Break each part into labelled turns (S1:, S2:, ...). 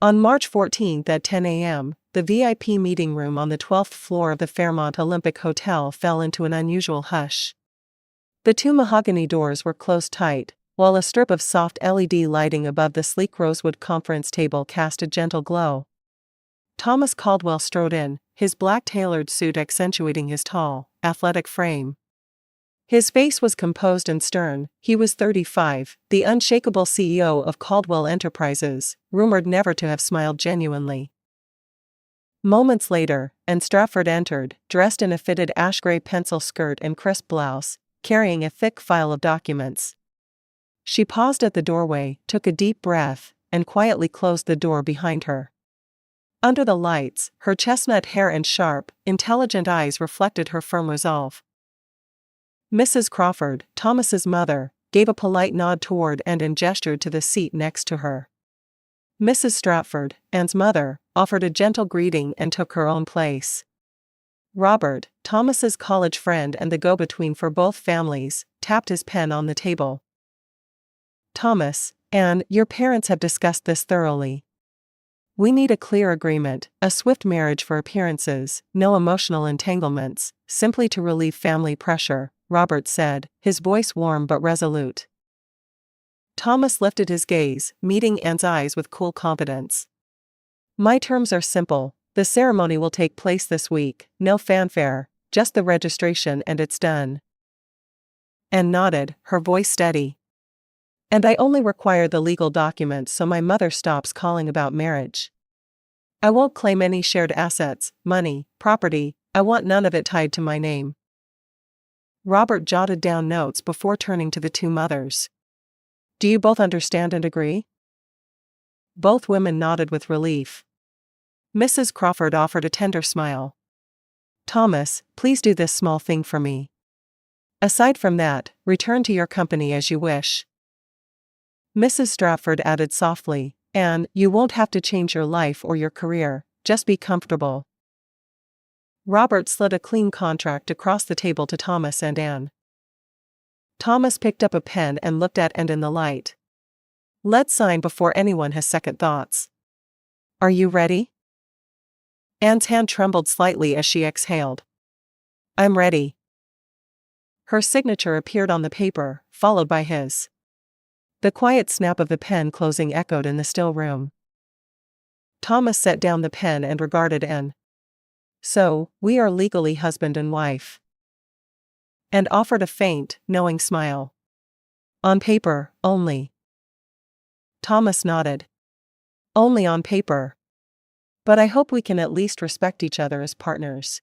S1: On March 14 at 10 a.m., the VIP meeting room on the 12th floor of the Fairmont Olympic Hotel fell into an unusual hush. The two mahogany doors were closed tight, while a strip of soft LED lighting above the sleek rosewood conference table cast a gentle glow. Thomas Caldwell strode in, his black tailored suit accentuating his tall, athletic frame. His face was composed and stern. He was 35, the unshakable CEO of Caldwell Enterprises, rumored never to have smiled genuinely. Moments later, Anne Stratford entered, dressed in a fitted ash-gray pencil skirt and crisp blouse, carrying a thick file of documents. She paused at the doorway, took a deep breath, and quietly closed the door behind her. Under the lights, her chestnut hair and sharp, intelligent eyes reflected her firm resolve. Mrs. Crawford, Thomas's mother, gave a polite nod toward and gestured to the seat next to her. Mrs. Stratford, Anne's mother, offered a gentle greeting and took her own place. Robert, Thomas's college friend and the go-between for both families, tapped his pen on the table. Thomas, Anne, your parents have discussed this thoroughly. We need a clear agreement, a swift marriage for appearances, no emotional entanglements, simply to relieve family pressure, Robert said, his voice warm but resolute. Thomas lifted his gaze, meeting Anne's eyes with cool confidence. My terms are simple. The ceremony will take place this week, no fanfare, just the registration and it's done. Anne nodded, her voice steady. And I only require the legal documents so my mother stops calling about marriage. I won't claim any shared assets, money, property. I want none of it tied to my name. Robert jotted down notes before turning to the two mothers. Do you both understand and agree? Both women nodded with relief. Mrs. Crawford offered a tender smile. Thomas, please do this small thing for me. Aside from that, return to your company as you wish. Mrs. Stratford added softly, Anne, you won't have to change your life or your career, just be comfortable. Robert slid a clean contract across the table to Thomas and Anne. Thomas picked up a pen and looked at Anne in the light. Let's sign before anyone has second thoughts. Are you ready? Anne's hand trembled slightly as she exhaled. I'm ready. Her signature appeared on the paper, followed by his. The quiet snap of the pen closing echoed in the still room. Thomas set down the pen and regarded Anne. So, we are legally husband and wife. And offered a faint, knowing smile. On paper, only. Thomas nodded. Only on paper. But I hope we can at least respect each other as partners.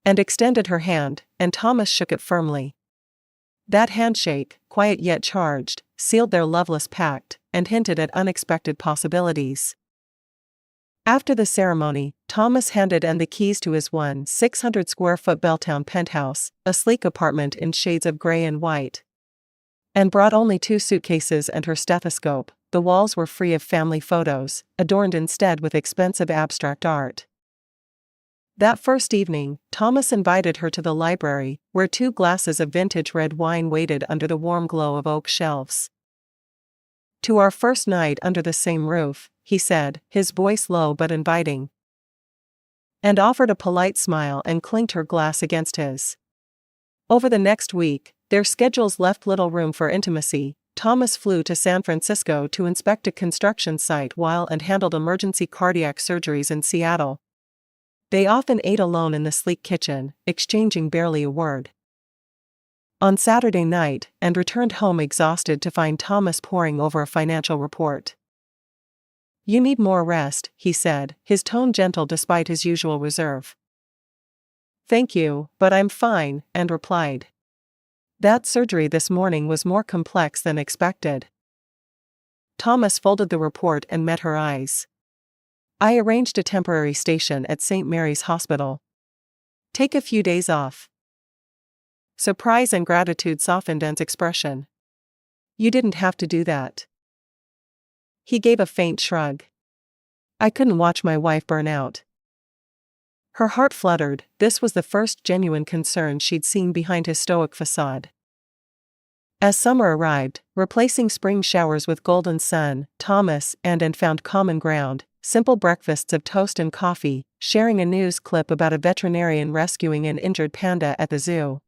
S1: And extended her hand, and Thomas shook it firmly. That handshake, quiet yet charged, sealed their loveless pact, and hinted at unexpected possibilities. After the ceremony, Thomas handed Anne the keys to his 600-square-foot Belltown penthouse, a sleek apartment in shades of gray and white. Anne brought only 2 suitcases and her stethoscope. The walls were free of family photos, adorned instead with expensive abstract art. That first evening, Thomas invited her to the library, where 2 glasses of vintage red wine waited under the warm glow of oak shelves. To our first night under the same roof, he said, his voice low but inviting. And offered a polite smile and clinked her glass against his. Over the next week, their schedules left little room for intimacy. Thomas flew to San Francisco to inspect a construction site while Anne handled emergency cardiac surgeries in Seattle. They often ate alone in the sleek kitchen, exchanging barely a word. On Saturday night, Anne returned home exhausted to find Thomas poring over a financial report. You need more rest, he said, his tone gentle despite his usual reserve. Thank you, but I'm fine, Anne replied. That surgery this morning was more complex than expected. Thomas folded the report and met her eyes. I arranged a temporary station at St. Mary's Hospital. Take a few days off. Surprise and gratitude softened Anne's expression. You didn't have to do that. He gave a faint shrug. I couldn't watch my wife burn out. Her heart fluttered. This was the first genuine concern she'd seen behind his stoic facade. As summer arrived, replacing spring showers with golden sun, Thomas and Anne found common ground, simple breakfasts of toast and coffee, sharing a news clip about a veterinarian rescuing an injured panda at the zoo.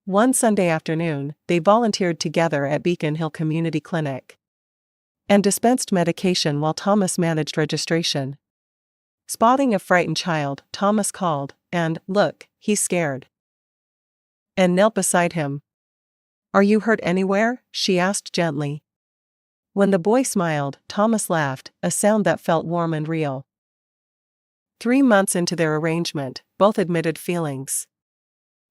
S1: One Sunday afternoon, they volunteered together at Beacon Hill Community Clinic and dispensed medication while Thomas managed registration. Spotting a frightened child, Thomas called, and, "Look, he's scared," and knelt beside him. "Are you hurt anywhere?" she asked gently. When the boy smiled, Thomas laughed, a sound that felt warm and real. 3 months into their arrangement, both admitted feelings.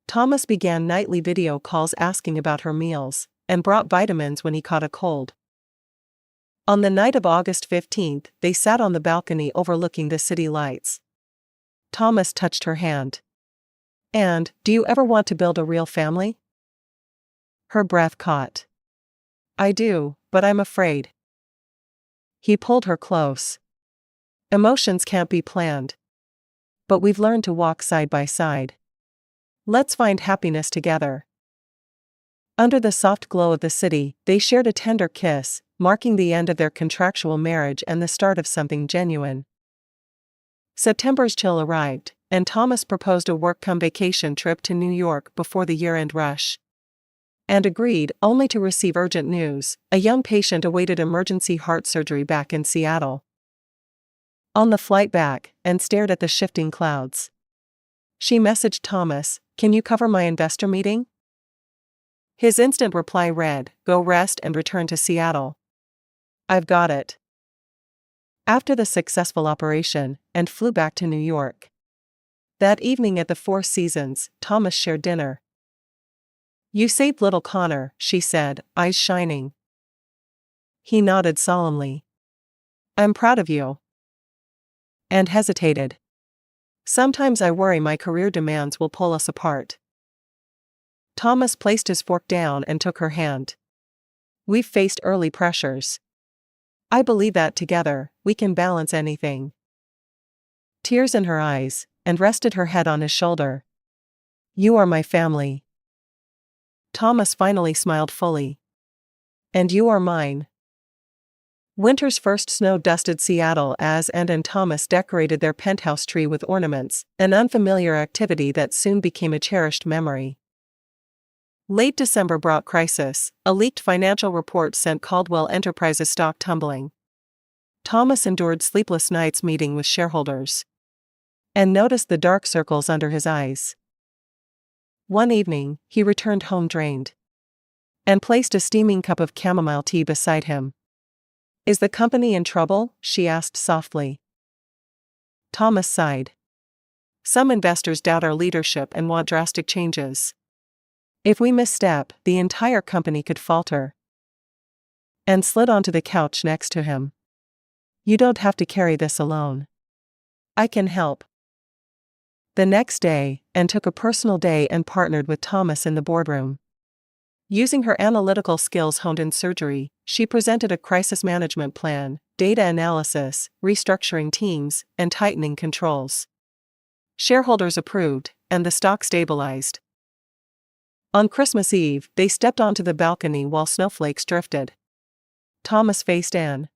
S1: Thomas began nightly video calls asking about her meals, and brought vitamins when he caught a cold. On the night of August 15th, they sat on the balcony overlooking the city lights. Thomas touched her hand. "And, do you ever want to build a real family?" Her breath caught. "I do, but I'm afraid." He pulled her close. "Emotions can't be planned. But we've learned to walk side by side. Let's find happiness together." Under the soft glow of the city, they shared a tender kiss, marking the end of their contractual marriage and the start of something genuine. September's chill arrived, and Thomas proposed a work-come-vacation trip to New York before the year-end rush. And agreed, only to receive urgent news: a young patient awaited emergency heart surgery back in Seattle. On the flight back, Anne stared at the shifting clouds. She messaged Thomas, "Can you cover my investor meeting?" His instant reply read, "Go rest and return to Seattle." "I've got it." After the successful operation, Anne flew back to New York. That evening at the Four Seasons, Thomas shared dinner. "You saved little Connor," she said, eyes shining. He nodded solemnly. "I'm proud of you." And hesitated. "Sometimes I worry my career demands will pull us apart." Thomas placed his fork down and took her hand. "We've faced early pressures. I believe that together, we can balance anything." Tears in her eyes, and rested her head on his shoulder. "You are my family." Thomas finally smiled fully. "And you are mine." Winter's first snow dusted Seattle as Anne and Thomas decorated their penthouse tree with ornaments, an unfamiliar activity that soon became a cherished memory. Late December brought crisis. A leaked financial report sent Caldwell Enterprises stock tumbling. Thomas endured sleepless nights meeting with shareholders, and noticed the dark circles under his eyes. One evening, he returned home drained, and placed a steaming cup of chamomile tea beside him. "Is the company in trouble?" she asked softly. Thomas sighed. "Some investors doubt our leadership and want drastic changes. If we misstep, the entire company could falter." And slid onto the couch next to him. "You don't have to carry this alone. I can help." The next day, Anne took a personal day and partnered with Thomas in the boardroom. Using her analytical skills honed in surgery, she presented a crisis management plan, data analysis, restructuring teams, and tightening controls. Shareholders approved, and the stock stabilized. On Christmas Eve, they stepped onto the balcony while snowflakes drifted. Thomas faced Anne.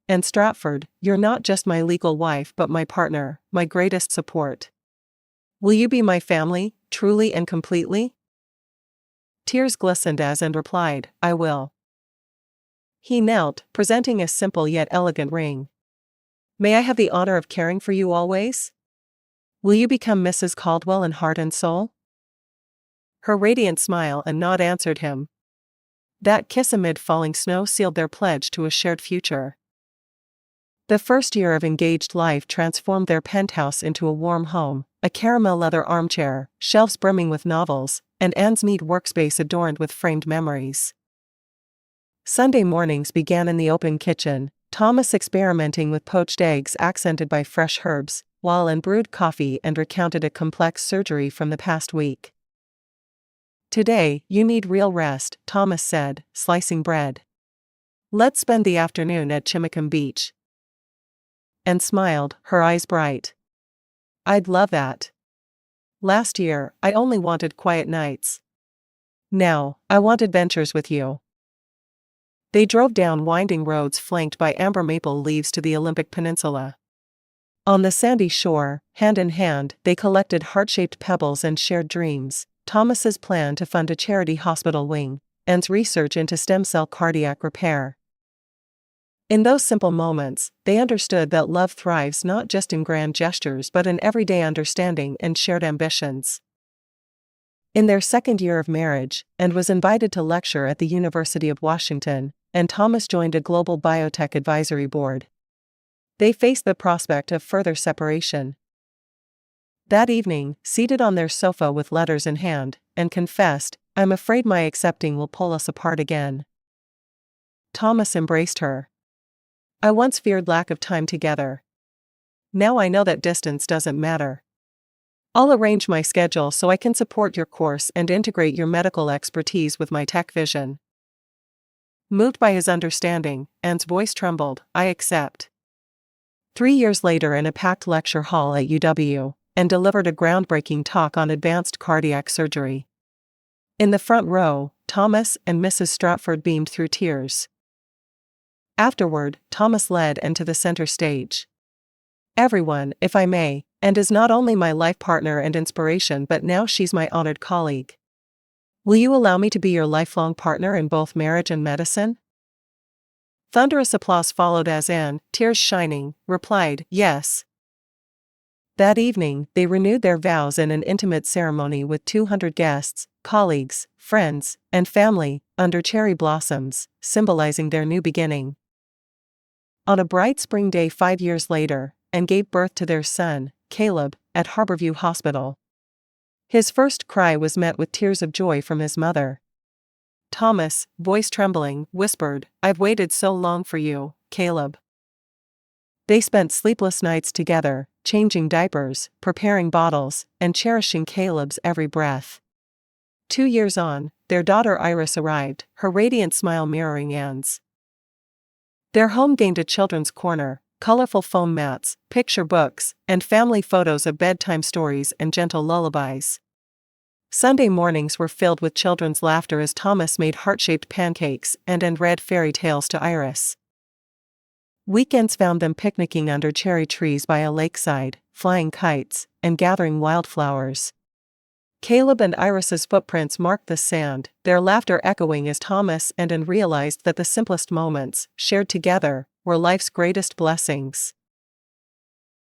S1: "Anne Stratford, you're not just my legal wife but my partner, my greatest support. Will you be my family, truly and completely?" Tears glistened as Anne replied, "I will." He knelt, presenting a simple yet elegant ring. "May I have the honor of caring for you always? Will you become Mrs. Caldwell in heart and soul?" Her radiant smile and nod answered him. That kiss amid falling snow sealed their pledge to a shared future. The first year of engaged life transformed their penthouse into a warm home, a caramel leather armchair, shelves brimming with novels, and Anne's neat workspace adorned with framed memories. Sunday mornings began in the open kitchen, Thomas experimenting with poached eggs accented by fresh herbs, while Anne brewed coffee and recounted a complex surgery from the past week. "Today, you need real rest," Thomas said, slicing bread. "Let's spend the afternoon at Chimacum Beach." And smiled, her eyes bright. "I'd love that. Last year, I only wanted quiet nights." Now, I want adventures with you. They drove down winding roads flanked by amber maple leaves to the Olympic Peninsula. On the sandy shore, hand in hand, they collected heart-shaped pebbles and shared dreams: Thomas's plan to fund a charity hospital wing, Anne's research into stem cell cardiac repair. In those simple moments, they understood that love thrives not just in grand gestures but in everyday understanding and shared ambitions. In their second year of marriage, Anne was invited to lecture at the University of Washington, and Thomas joined a global biotech advisory board. They faced the prospect of further separation. That evening, seated on their sofa with letters in hand, Anne confessed, "I'm afraid my accepting will pull us apart again." Thomas embraced her. "I once feared lack of time together. Now I know that distance doesn't matter. I'll arrange my schedule so I can support your course and integrate your medical expertise with my tech vision." Moved by his understanding, Anne's voice trembled. "I accept." 3 years later, in a packed lecture hall at UW, Anne delivered a groundbreaking talk on advanced cardiac surgery. In the front row, Thomas and Mrs. Stratford beamed through tears. Afterward, Thomas led Anne to the center stage. "Everyone, if I may, Anne is not only my life partner and inspiration but now she's my honored colleague. Will you allow me to be your lifelong partner in both marriage and medicine?" Thunderous applause followed as Anne, tears shining, replied, "Yes." That evening, they renewed their vows in an intimate ceremony with 200 guests, colleagues, friends, and family, under cherry blossoms, symbolizing their new beginning. On a bright spring day 5 years later, Anne gave birth to their son, Caleb, at Harborview Hospital. His first cry was met with tears of joy from his mother. Thomas, voice trembling, whispered, "I've waited so long for you, Caleb." They spent sleepless nights together, changing diapers, preparing bottles, and cherishing Caleb's every breath. 2 years on, their daughter Iris arrived, her radiant smile mirroring Anne's. Their home gained a children's corner, colorful foam mats, picture books, and family photos of bedtime stories and gentle lullabies. Sunday mornings were filled with children's laughter as Thomas made heart-shaped pancakes and read fairy tales to Iris. Weekends found them picnicking under cherry trees by a lakeside, flying kites, and gathering wildflowers. Caleb and Iris's footprints marked the sand, their laughter echoing as Thomas and Anne realized that the simplest moments, shared together, were life's greatest blessings.